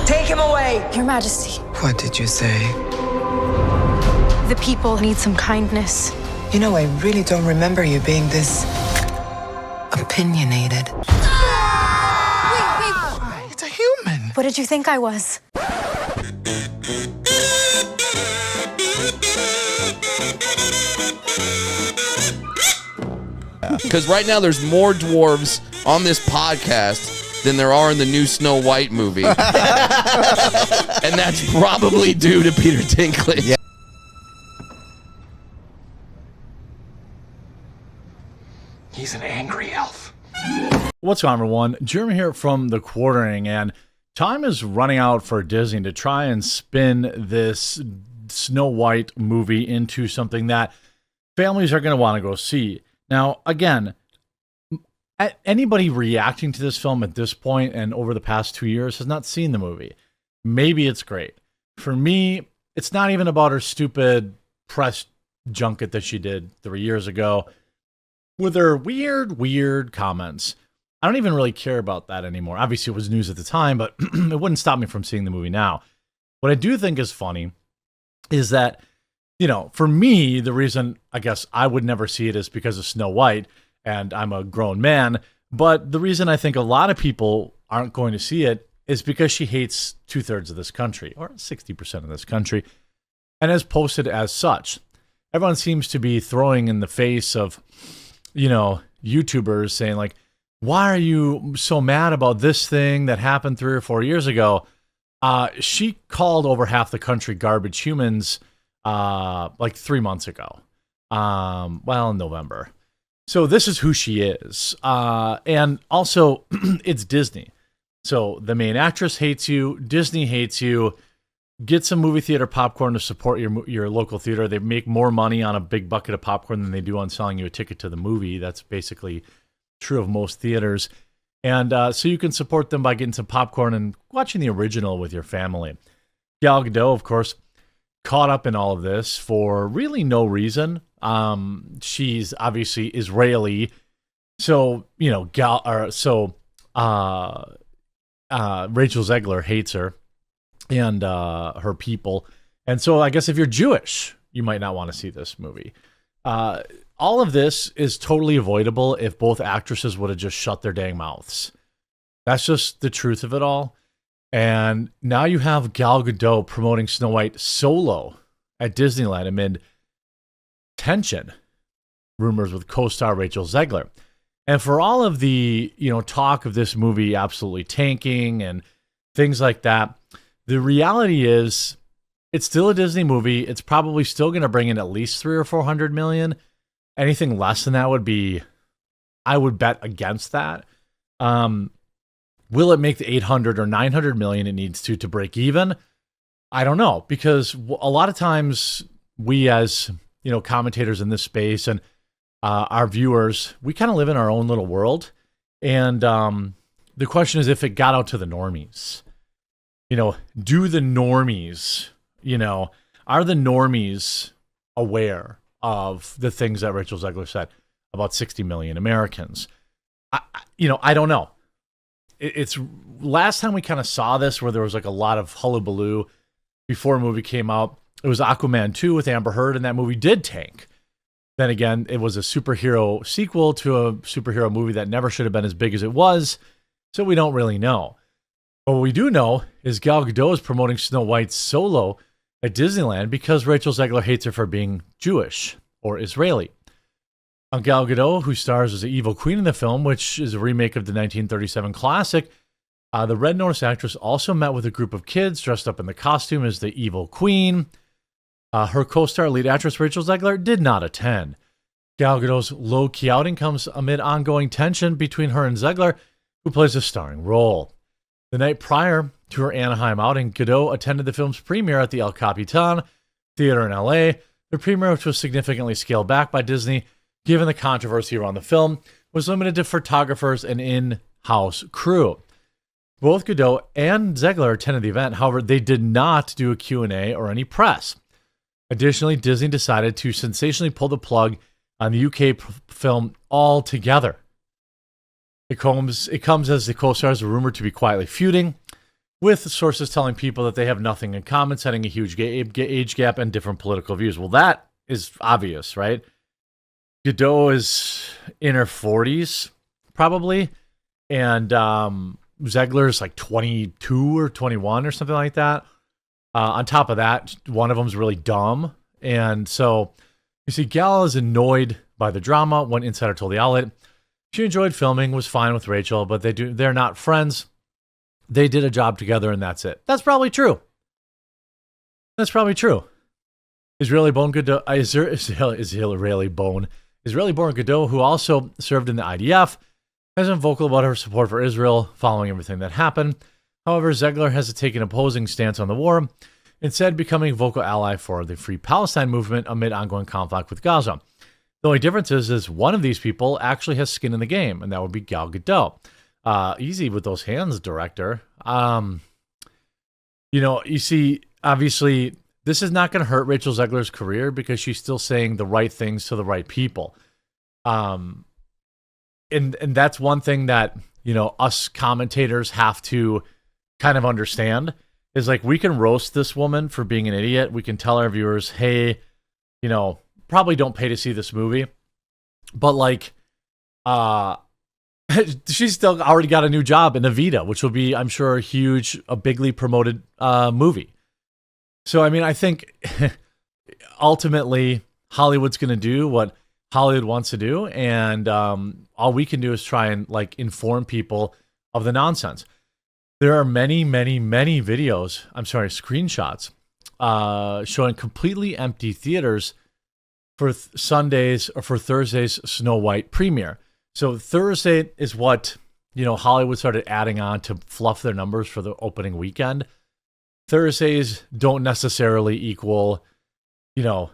Take him away! Your Majesty, What did you say? the people need some kindness. You know, I really don't remember you being this opinionated. It's a human. What did you think I was? Because right now there's more dwarves on this podcast than there are in the new Snow White movie. And that's probably due to Peter Dinklage. Yeah. He's an angry elf. What's going on, everyone? Jeremy here from The Quartering, and time is running out for Disney to try and spin this Snow White movie into something that families are going to want to go see. Now, again, anybody reacting to this film at this point and over the past 2 years has not seen the movie. Maybe it's great. For me, it's not even about her stupid press junket that she did 3 years ago with her weird comments. I don't even really care about that anymore. Obviously, it was news at the time, but it wouldn't stop me from seeing the movie now. What I do think is funny is that, you know, for me, the reason I guess I would never see it is because of Snow White, and I'm a grown man. But the reason I think a lot of people aren't going to see it is because she hates 2/3 of this country, or 60% of this country, and has posted as such. Everyone seems to be throwing in the face of, you know, YouTubers saying like, why are you so mad about this thing that happened 3 or 4 years ago? She called over half the country garbage humans like 3 months ago. Well, in November. So this is who she is. And also, it's Disney. So the main actress hates you. Disney hates you. Get some movie theater popcorn to support your local theater. They make more money on a big bucket of popcorn than they do on selling you a ticket to the movie. That's basically true of most theaters. And so you can support them by getting some popcorn and watching the original with your family. Gal Gadot, of course, caught up in all of this for really no reason. She's obviously Israeli. So, you know, Rachel Zegler hates her and her people. And so I guess if you're Jewish, you might not want to see this movie. All of this is totally avoidable if both actresses would have just shut their dang mouths. That's just the truth of it all. And now you have Gal Gadot promoting Snow White solo at Disneyland amid tension, rumors with co-star Rachel Zegler. And for all of the, you know, talk of this movie absolutely tanking and things like that, the reality is it's still a Disney movie. It's probably still going to bring in at least 300 or 400 million. Anything less than that would be, I would bet against that. Will it make the 800 or 900 million it needs to break even? I don't know, because a lot of times we as, you know, commentators in this space and our viewers, we kind of live in our own little world. And the question is if it got out to the normies. You know, do the normies, you know, are the normies aware of the things that Rachel Zegler said about 60 million Americans? I don't know. It's last time we kind of saw this where there was like a lot of hullabaloo before a movie came out. It was Aquaman 2 with Amber Heard, and that movie did tank. Then again, it was a superhero sequel to a superhero movie that never should have been as big as it was, so we don't really know. But what we do know is Gal Gadot is promoting Snow White solo at Disneyland because Rachel Zegler hates her for being Jewish or Israeli. Gal Gadot, who stars as the evil queen in the film, which is a remake of the 1937 classic, the Red Notice actress also met with a group of kids dressed up in the costume as the evil queen. Her co-star lead actress Rachel Zegler did not attend. Gal Gadot's low-key outing comes amid ongoing tension between her and Zegler, who plays a starring role. The night prior to her Anaheim outing, Gadot attended the film's premiere at the El Capitan Theater in LA. The premiere, which was significantly scaled back by Disney, given the controversy around the film, was limited to photographers and in-house crew. Both Gadot and Zegler attended the event. However, they did not do a Q&A or any press. Additionally, Disney decided to sensationally pull the plug on the UK film altogether. It comes as the co-stars are rumored to be quietly feuding. with sources telling people that they have nothing in common, setting a huge age gap and different political views. Well, that is obvious, right? Gadot is in her 40s, probably, and Zegler is like 22 or 21 or something like that. On top of that, one of them is really dumb. And so you see, Gal is annoyed by the drama. One insider told the outlet she enjoyed filming, was fine with Rachel, but they're not friends. They did a job together, and that's it. That's probably true. That's probably true. Israeli Bone Gadot, Israeli born Gadot, who also served in the IDF, has been vocal about her support for Israel following everything that happened. However, Zegler has taken an opposing stance on the war, instead becoming a vocal ally for the Free Palestine movement amid ongoing conflict with Gaza. The only difference is one of these people actually has skin in the game, and that would be Gal Gadot. Easy with those hands, director. You see, obviously, this is not going to hurt Rachel Zegler's career because she's still saying the right things to the right people. And that's one thing that, us commentators have to kind of understand is like, we can roast this woman for being an idiot. We can tell our viewers, hey, probably don't pay to see this movie. But like, she's still already got a new job in Evita, which will be, I'm sure, a bigly promoted movie. So, I mean, I think ultimately Hollywood's going to do what Hollywood wants to do. And all we can do is try and like inform people of the nonsense. There are many, many, many screenshots showing completely empty theaters for Sundays or for Thursday's Snow White premiere. So Thursday is what, Hollywood started adding on to fluff their numbers for the opening weekend. Thursdays don't necessarily equal, just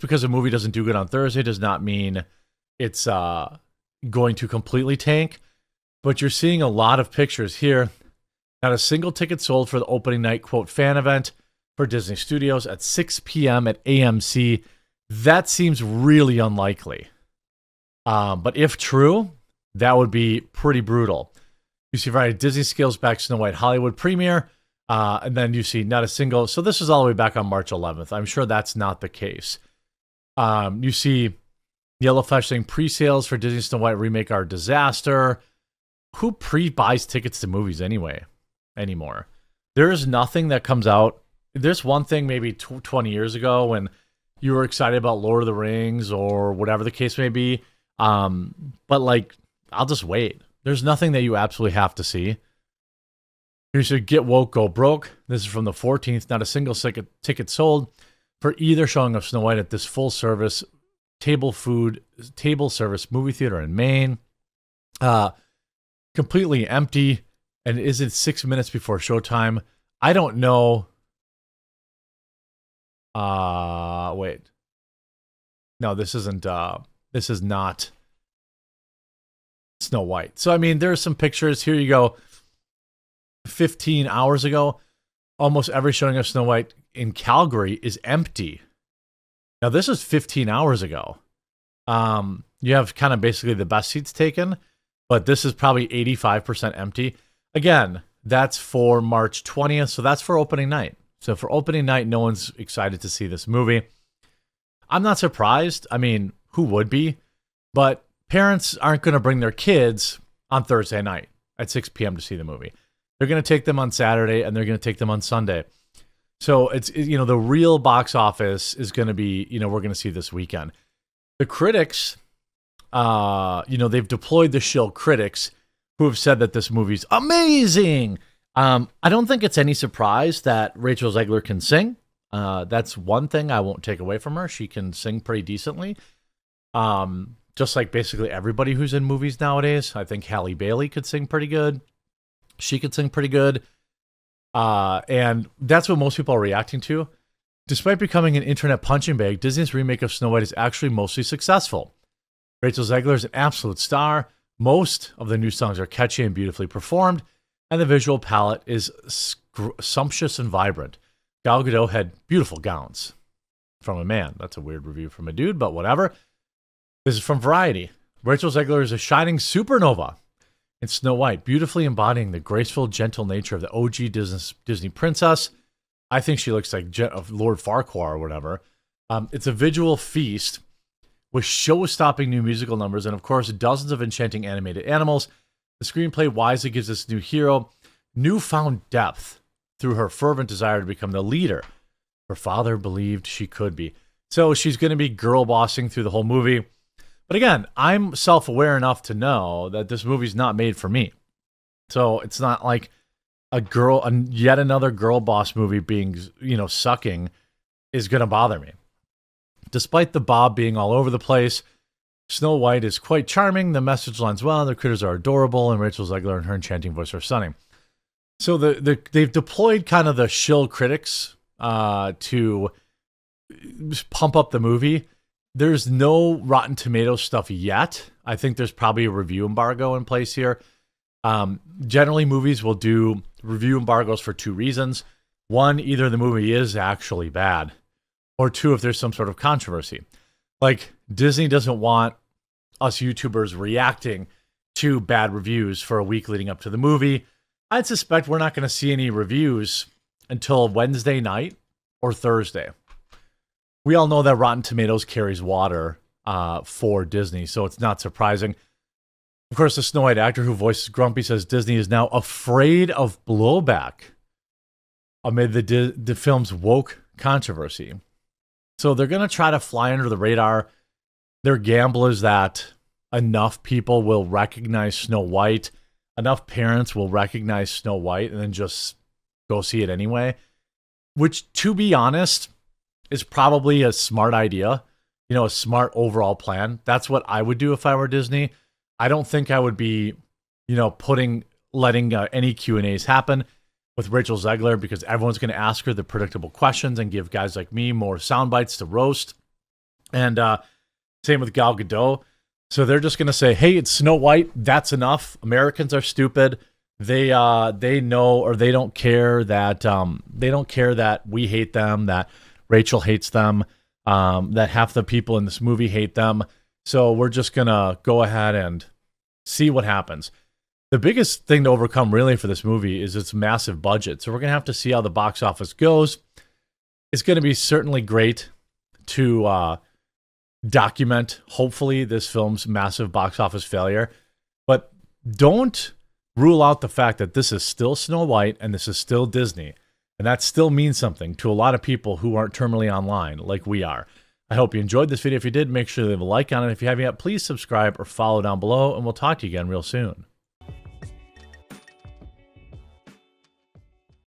because a movie doesn't do good on Thursday does not mean it's going to completely tank. But you're seeing a lot of pictures here. Not a single ticket sold for the opening night, quote, fan event for Disney Studios at 6 p.m. at AMC. That seems really unlikely. But if true, that would be pretty brutal. You see, right, Disney scales back Snow White Hollywood premiere, and then you see not a single. So this is all the way back on March 11th. I'm sure that's not the case. You see Yellowflash saying pre-sales for Disney Snow White remake are a disaster. Who pre-buys tickets to movies anymore? There is nothing that comes out. There's one thing maybe 20 years ago when you were excited about Lord of the Rings or whatever the case may be. But like, I'll just wait. There's nothing that you absolutely have to see. You should get woke, go broke. This is from the 14th. Not a single ticket sold for either showing of Snow White at this full service table service movie theater in Maine. Completely empty. And is it 6 minutes before showtime? I don't know. Wait. No, this isn't. This is not Snow White. So, I mean, there's some pictures. Here you go. 15 hours ago, almost every showing of Snow White in Calgary is empty. Now, this is 15 hours ago. You have kind of basically the best seats taken, but this is probably 85% empty. Again, that's for March 20th, so that's for opening night. So for opening night, no one's excited to see this movie. I'm not surprised. I mean, who would be? But parents aren't going to bring their kids on Thursday night at 6 p.m. to see the movie. They're going to take them on Saturday, and they're going to take them on Sunday. So it's the real box office is going to be, we're going to see this weekend. The critics, they've deployed the shill critics who have said that this movie's amazing. I don't think it's any surprise that Rachel Zegler can sing. That's one thing I won't take away from her. She can sing pretty decently. Just like basically everybody who's in movies nowadays. I think Halle Bailey could sing pretty good. She could sing pretty good. And that's what most people are reacting to. Despite becoming an internet punching bag, Disney's remake of Snow White is actually mostly successful. Rachel Zegler is an absolute star. Most of the new songs are catchy and beautifully performed, and the visual palette is sumptuous and vibrant. Gal Gadot had beautiful gowns. From a man. That's a weird review from a dude, but whatever. This is from Variety. Rachel Zegler is a shining supernova. in Snow White, beautifully embodying the graceful, gentle nature of the OG Disney princess. I think she looks like Lord Farquhar or whatever. It's a visual feast with show-stopping new musical numbers and, of course, dozens of enchanting animated animals. The screenplay wisely gives this new hero newfound depth through her fervent desire to become the leader her father believed she could be. So she's going to be girl bossing through the whole movie. But again, I'm self-aware enough to know that this movie's not made for me. So it's not like yet another girl boss movie being, sucking is going to bother me. Despite the Bob being all over the place, Snow White is quite charming, the message lines well, the critters are adorable, and Rachel Zegler and her enchanting voice are stunning. So they've deployed kind of the shill critics to pump up the movie. There's no Rotten Tomatoes stuff yet. I think there's probably a review embargo in place here. Generally, movies will do review embargoes for two reasons. One, either the movie is actually bad, or two, if there's some sort of controversy. Like, Disney doesn't want us YouTubers reacting to bad reviews for a week leading up to the movie. I'd suspect we're not going to see any reviews until Wednesday night or Thursday. We all know that Rotten Tomatoes carries water for Disney, so it's not surprising. Of course, the Snow White actor who voices Grumpy says Disney is now afraid of blowback amid the film's woke controversy. So they're going to try to fly under the radar. Their gamble is that enough people will recognize Snow White, enough parents will recognize Snow White, and then just go see it anyway. Which, to be honest, is probably a smart idea. A smart overall plan. That's what I would do if I were Disney. I don't think I would be, letting any Q&As happen with Rachel Zegler, because everyone's going to ask her the predictable questions and give guys like me more sound bites to roast. And same with Gal Gadot. So they're just going to say, hey, it's Snow White. That's enough. Americans are stupid. They know, or they don't care that we hate them, that Rachel hates them, that half the people in this movie hate them. So we're just going to go ahead and see what happens. The biggest thing to overcome really for this movie is its massive budget. So we're going to have to see how the box office goes. It's going to be certainly great to document, hopefully, this film's massive box office failure. But don't rule out the fact that this is still Snow White and this is still Disney. And that still means something to a lot of people who aren't terminally online like we are. I hope you enjoyed this video. If you did, make sure to leave a like on it. If you haven't yet, please subscribe or follow down below, and we'll talk to you again real soon.